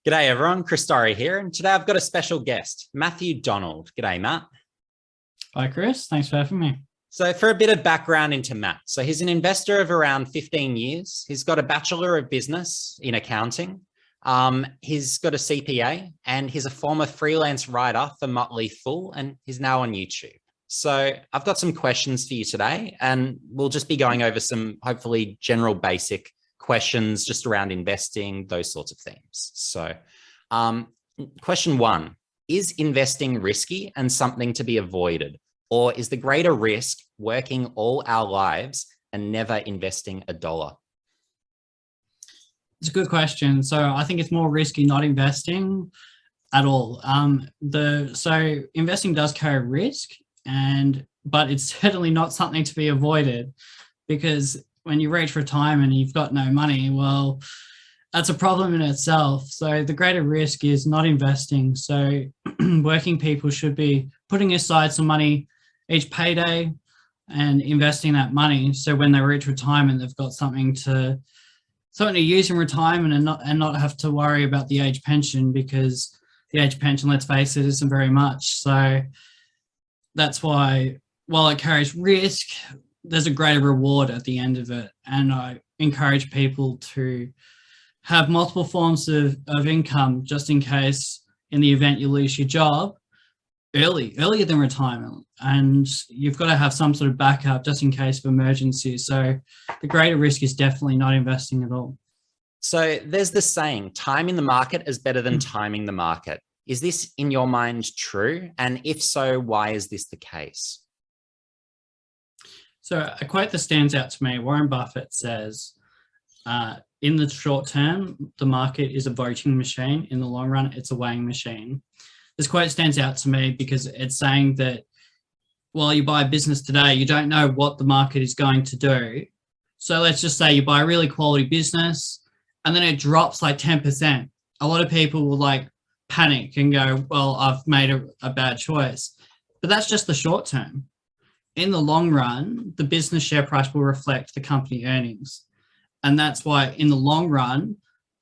G'day everyone, Chris Doerre here, and today I've got a special guest, Matthew Donald. G'day, Matt. Hi, Chris. Thanks for having me. So for a bit of background into Matt, so he's an investor of around 15 years. He's got a Bachelor of Business in accounting. He's got a CPA, and he's a former freelance writer for Motley Fool, and he's now on YouTube. So I've got some questions for you today, and we'll just be going over some hopefully general basic questions just around investing, those sorts of things. So question one, is investing risky and something to be avoided? Or is the greater risk working all our lives and never investing a dollar? It's a good question. So I think it's more risky not investing at all. So investing does carry risk, but it's certainly not something to be avoided, because when you reach retirement and you've got no money, well, that's a problem in itself. So the greater risk is not investing. So working people should be putting aside some money each payday and investing that money, so when they reach retirement, they've got something to use in retirement and not have to worry about the age pension, because the age pension, let's face it, isn't very much. So that's why, while it carries risk, there's a greater reward at the end of it. And I encourage people to have multiple forms of income, just in case, in the event you lose your job earlier than retirement. And you've got to have some sort of backup just in case of emergencies. So the greater risk is definitely not investing at all. So there's this saying, timing the market is better than timing the market. Is this, in your mind, true? And if so, why is this the case? So a quote that stands out to me, Warren Buffett says, in the short term, the market is a voting machine. In the long run, it's a weighing machine. This quote stands out to me because it's saying that while you buy a business today, you don't know what the market is going to do. So let's just say you buy a really quality business and then it drops like 10%. A lot of people will panic and go, well, I've made a bad choice. But that's just the short term. In the long run, the business share price will reflect the company earnings. And that's why in the long run,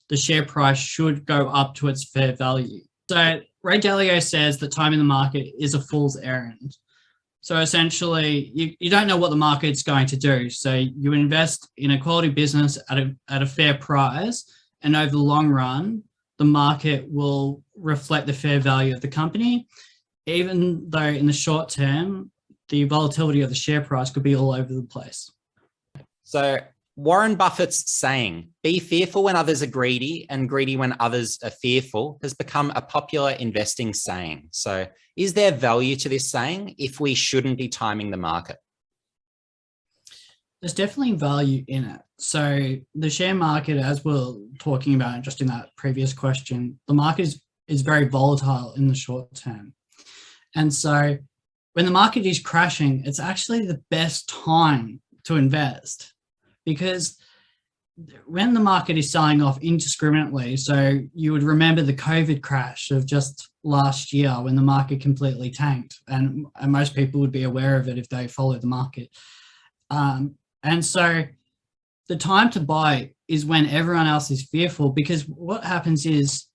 the share price should go up to its fair value. So Ray Dalio says that timing the market is a fool's errand. So essentially, you don't know what the market's going to do. So you invest in a quality business at a fair price, and over the long run, the market will reflect the fair value of the company, even though in the short term, the volatility of the share price could be all over the place. So Warren Buffett's saying, be fearful when others are greedy and greedy when others are fearful, has become a popular investing saying. So is there value to this saying if we shouldn't be timing the market? There's definitely value in it. So the share market, as we're talking about just in that previous question, the market is very volatile in the short term. And so when the market is crashing, it's actually the best time to invest, because when the market is selling off indiscriminately, so you would remember the COVID crash of just last year when the market completely tanked, and most people would be aware of it if they follow the market. And so the time to buy is when everyone else is fearful, because what happens is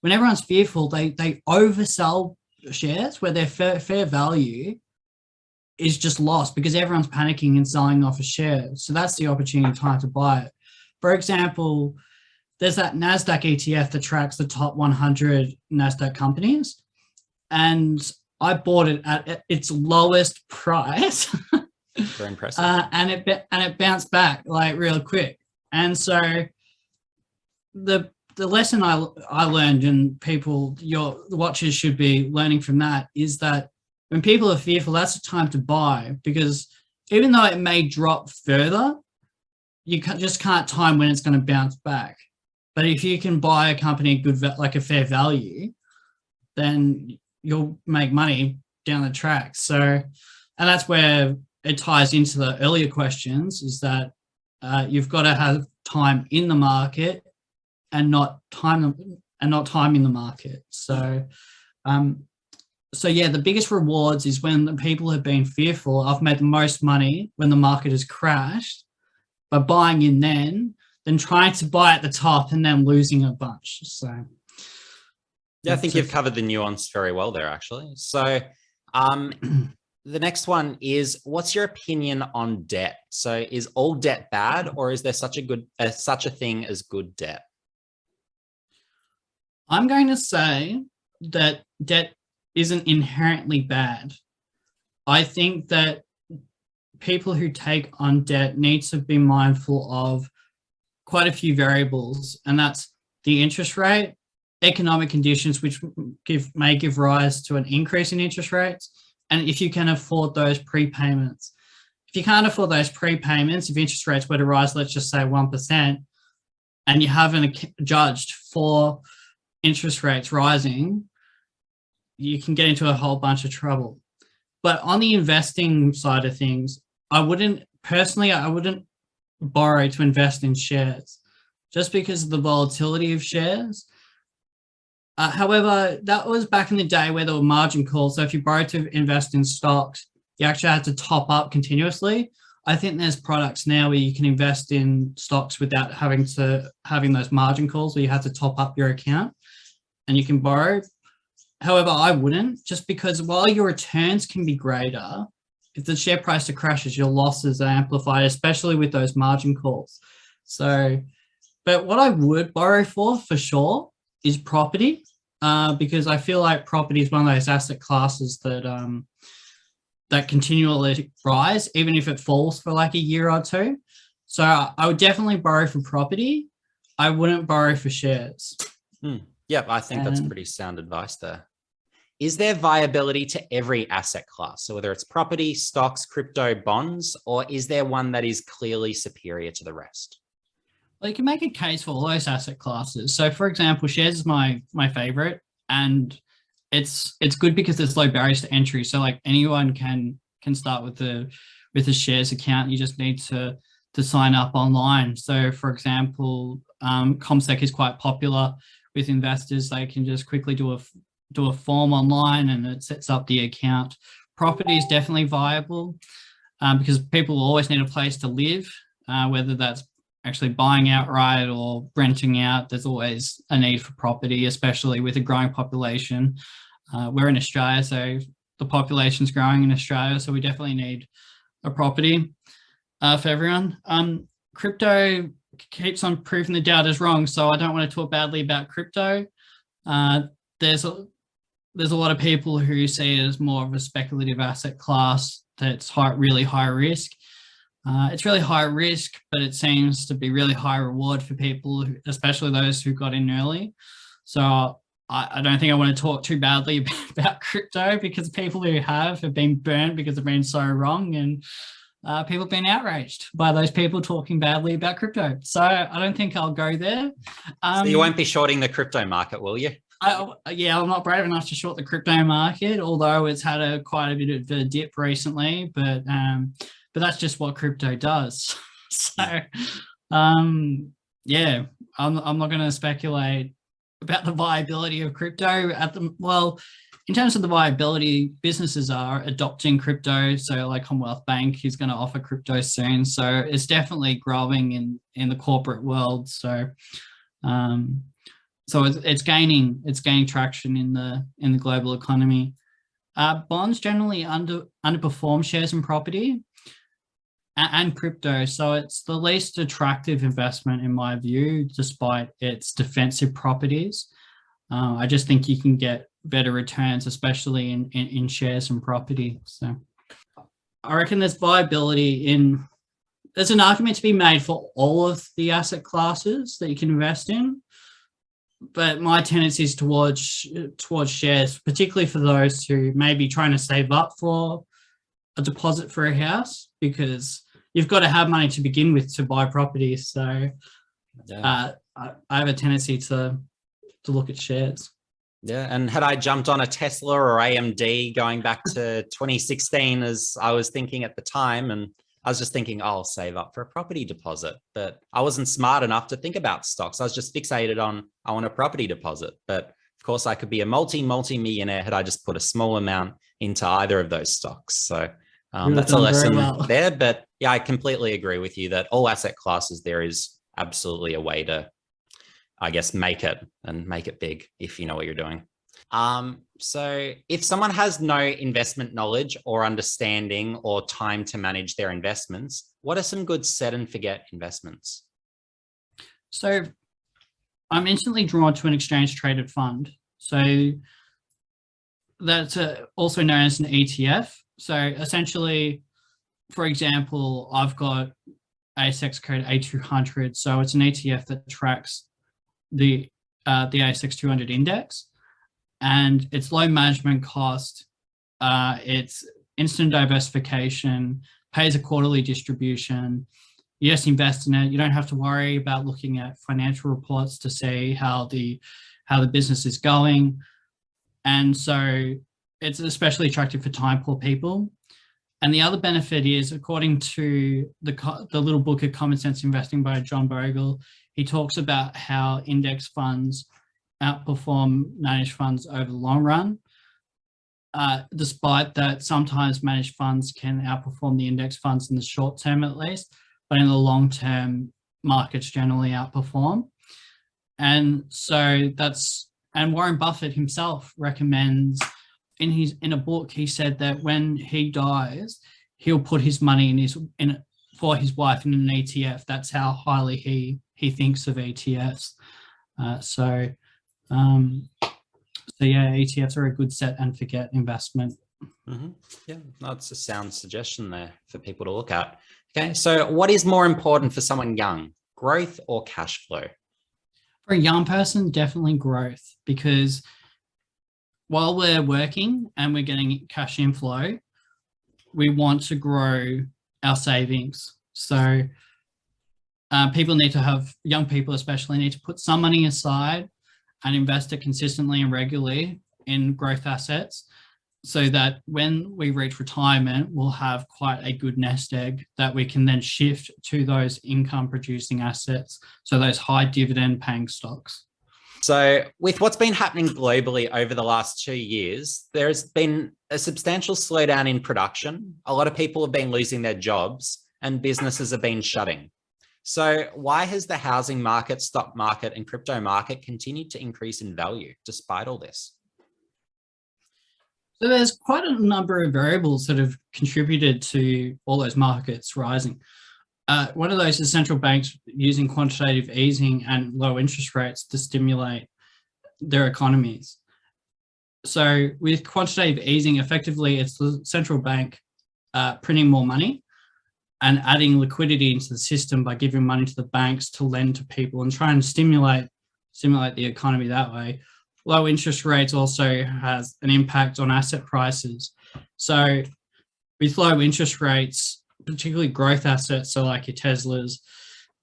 when everyone's fearful, they oversell shares where their fair value is just lost because everyone's panicking and selling off a share. So that's the opportunity time to buy it. For example, there's that NASDAQ ETF that tracks the top 100 NASDAQ companies. And I bought it at its lowest price. Very impressive. And it bounced back real quick. And so the lesson I learned, and the watchers should be learning from that, is that when people are fearful, that's the time to buy, because even though it may drop further, you just can't time when it's going to bounce back. But if you can buy a company a fair value, then you'll make money down the track. So, and that's where it ties into the earlier questions, is that you've got to have time in the market and not timing the market. So, yeah, the biggest rewards is when the people have been fearful. I've made the most money when the market has crashed by buying in then. than trying to buy at the top and then losing a bunch. So yeah, I think you've covered the nuance very well there, actually. So the next one is, what's your opinion on debt? So is all debt bad, or is there such a thing as good debt? I'm going to say that debt isn't inherently bad. I think that people who take on debt need to be mindful of quite a few variables, and that's the interest rate, economic conditions, which may give rise to an increase in interest rates, and if you can afford those prepayments. If you can't afford those prepayments, if interest rates were to rise, let's just say 1%, and you haven't judged for interest rates rising, you can get into a whole bunch of trouble. But on the investing side of things, I wouldn't borrow to invest in shares just because of the volatility of shares. However, that was back in the day where there were margin calls. So if you borrowed to invest in stocks, you actually had to top up continuously. I think there's products now where you can invest in stocks without having those margin calls where you have to top up your account and you can borrow. However, I wouldn't, just because while your returns can be greater, if the share price crashes, your losses are amplified, especially with those margin calls. So, but what I would borrow for sure is property, because I feel like property is one of those asset classes that that continually rise, even if it falls for like a year or two. So I would definitely borrow for property. I wouldn't borrow for shares. Yeah, I think that's pretty sound advice there. Is there viability to every asset class? So whether it's property, stocks, crypto, bonds, or is there one that is clearly superior to the rest? Well, you can make a case for all those asset classes. So for example, shares is my favorite, and it's good because there's low barriers to entry. So like anyone can start with a shares account. You just need to sign up online. So for example, ComSec is quite popular with investors. They can just quickly do a form online and it sets up the account. Property is definitely viable because people always need a place to live, whether that's actually buying outright or renting out. There's always a need for property, especially with a growing population. We're in Australia, so the population's growing in Australia, so we definitely need a property for everyone. Crypto keeps on proving the doubters wrong, so I don't want to talk badly about crypto. There's a lot of people who see it as more of a speculative asset class that's really high risk. It's really high risk, but it seems to be really high reward for people, especially those who got in early. So I don't think I want to talk too badly about crypto, because people who have been burnt because they've been so wrong, and people have been outraged by those people talking badly about crypto. So I don't think I'll go there. So you won't be shorting the crypto market, will you? Yeah, I'm not brave enough to short the crypto market, although it's had quite a bit of a dip recently. But that's just what crypto does. So yeah, I'm not going to speculate about the viability of crypto in terms of the viability, businesses are adopting crypto. So like Commonwealth Bank is going to offer crypto soon. So it's definitely growing in the corporate world. So it's gaining traction in the global economy. Bonds generally underperform shares and property and crypto. So it's the least attractive investment in my view, despite its defensive properties. I just think you can get better returns, especially in shares and property. So I reckon there's viability there's an argument to be made for all of the asset classes that you can invest in. But my tendency is towards shares, particularly for those who may be trying to save up for a deposit for a house, because you've got to have money to begin with to buy property. So I have a tendency to look at shares. Yeah, and had I jumped on a Tesla or AMD going back to 2016, as I was thinking at the time, and I was just thinking, I'll save up for a property deposit. But I wasn't smart enough to think about stocks. I was just fixated on, I want a property deposit. But of course, I could be a multi-millionaire had I just put a small amount into either of those stocks. So that's a lesson there. But yeah, I completely agree with you that all asset classes, there is absolutely a way to, I guess, make it big if you know what you're doing. So if someone has no investment knowledge or understanding or time to manage their investments, what are some good set and forget investments? So I'm instantly drawn to an exchange traded fund. So that's also known as an ETF. So essentially, for example, I've got ASX code A200. So it's an ETF that tracks the ASX 200 index, and it's low management cost. It's instant diversification, pays a quarterly distribution. You just invest in it. You don't have to worry about looking at financial reports to see how the business is going. And so it's especially attractive for time poor people. And the other benefit is, according to the little book of Common Sense Investing by John Bogle, he talks about how index funds outperform managed funds over the long run. Despite that, sometimes managed funds can outperform the index funds in the short term at least, but in the long term, markets generally outperform. And so and Warren Buffett himself recommends in a book, he said that when he dies, he'll put his money for his wife in an ETF. That's how highly he thinks of ETFs. So yeah, ETFs are a good set and forget investment. Mm-hmm. Yeah, that's a sound suggestion there for people to look at. Okay, so what is more important for someone young, growth or cash flow? For a young person, definitely growth, because while we're working and we're getting cash inflow, we want to grow our savings. So young people especially need to put some money aside and invest it consistently and regularly in growth assets, so that when we reach retirement, we'll have quite a good nest egg that we can then shift to those income producing assets. So those high dividend paying stocks. So with what's been happening globally over the last 2 years, there's been a substantial slowdown in production. A lot of people have been losing their jobs and businesses have been shutting. So why has the housing market, stock market, and crypto market continued to increase in value despite all this? So there's quite a number of variables that have contributed to all those markets rising. One of those is central banks using quantitative easing and low interest rates to stimulate their economies. So with quantitative easing, effectively, it's the central bank printing more money and adding liquidity into the system by giving money to the banks to lend to people and try and stimulate the economy that way. Low interest rates also has an impact on asset prices. So with low interest rates, particularly growth assets, so like your Teslas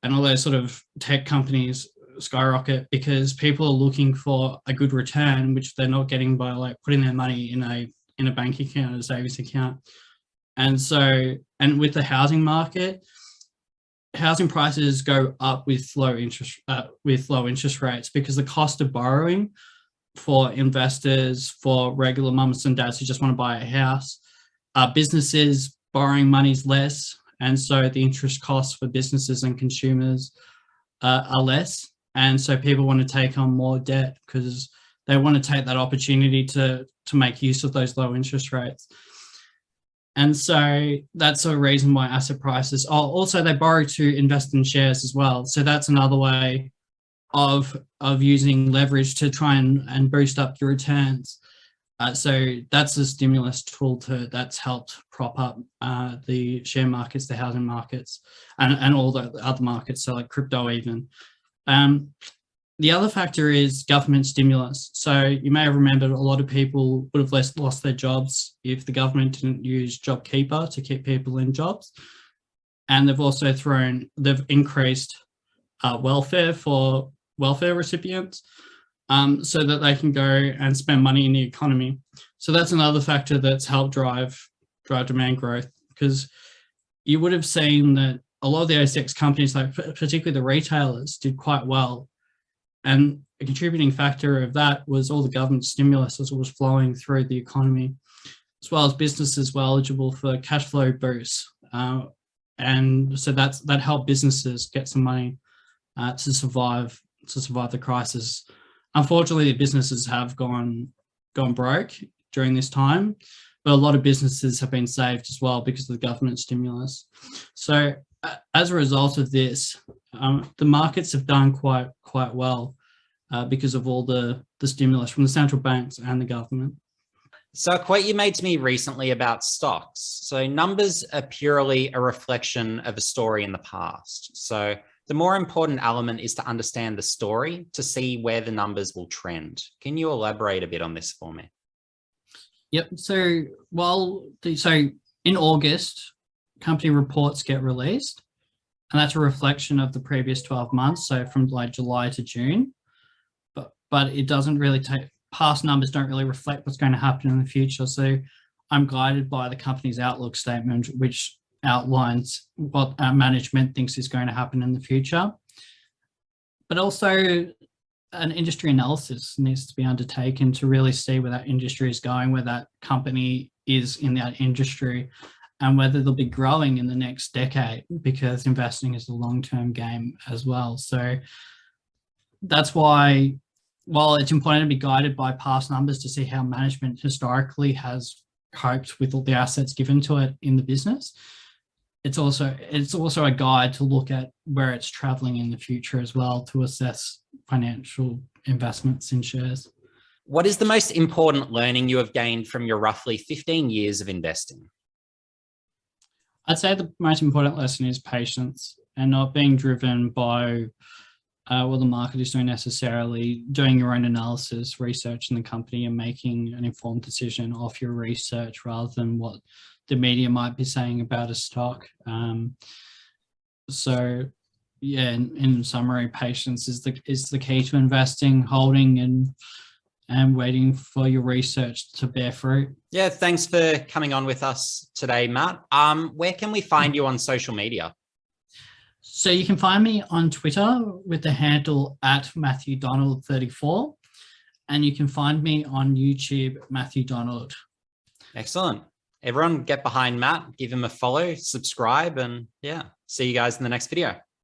and all those sort of tech companies skyrocket because people are looking for a good return, which they're not getting by like putting their money in a bank account or a savings account. And so, and with the housing market, housing prices go up with low interest rates because the cost of borrowing for investors, for regular mums and dads who just want to buy a house, businesses borrowing money is less, and so the interest costs for businesses and consumers are less, and so people want to take on more debt because they want to take that opportunity to make use of those low interest rates. And so that's a reason why asset prices, also they borrow to invest in shares as well. So that's another way of using leverage to try and boost up your returns. So that's a stimulus tool that's helped prop up the share markets, the housing markets, and all the other markets, so like crypto even. The other factor is government stimulus. So you may have remembered a lot of people would have lost their jobs if the government didn't use JobKeeper to keep people in jobs. And they've increased welfare for welfare recipients so that they can go and spend money in the economy. So that's another factor that's helped drive demand growth, because you would have seen that a lot of the ASX companies, like particularly the retailers, did quite well. And a contributing factor of that was all the government stimulus as it was flowing through the economy, as well as businesses were eligible for cash flow boosts. And so that helped businesses get some money to survive the crisis. Unfortunately, the businesses have gone broke during this time, but a lot of businesses have been saved as well because of the government stimulus. So as a result of this, the markets have done quite well because of all the stimulus from the central banks and the government. So a quote you made to me recently about stocks. So numbers are purely a reflection of a story in the past. So the more important element is to understand the story to see where the numbers will trend. Can you elaborate a bit on this for me? Yep. So in August, company reports get released, and that's a reflection of the previous 12 months. So from like July to June, but it doesn't really past numbers don't really reflect what's going to happen in the future. So I'm guided by the company's outlook statement, which outlines what management thinks is going to happen in the future. But also an industry analysis needs to be undertaken to really see where that industry is going, where that company is in that industry, and whether they'll be growing in the next decade, because investing is a long-term game as well. So that's why, while it's important to be guided by past numbers to see how management historically has coped with all the assets given to it in the business, it's also a guide to look at where it's traveling in the future as well, to assess financial investments in shares. What is the most important learning you have gained from your roughly 15 years of investing? I'd say the most important lesson is patience, and not being driven by what the market is doing necessarily, doing your own analysis, researching the company and making an informed decision off your research rather than what the media might be saying about a stock. So yeah, in summary, patience is the key to investing, holding and waiting for your research to bear fruit. Yeah, thanks for coming on with us today, Matt. Where can we find you on social media? So you can find me on Twitter with the handle @MatthewDonald34, and you can find me on YouTube, Matthew Donald. Excellent. Everyone get behind Matt, give him a follow, subscribe, and yeah, see you guys in the next video.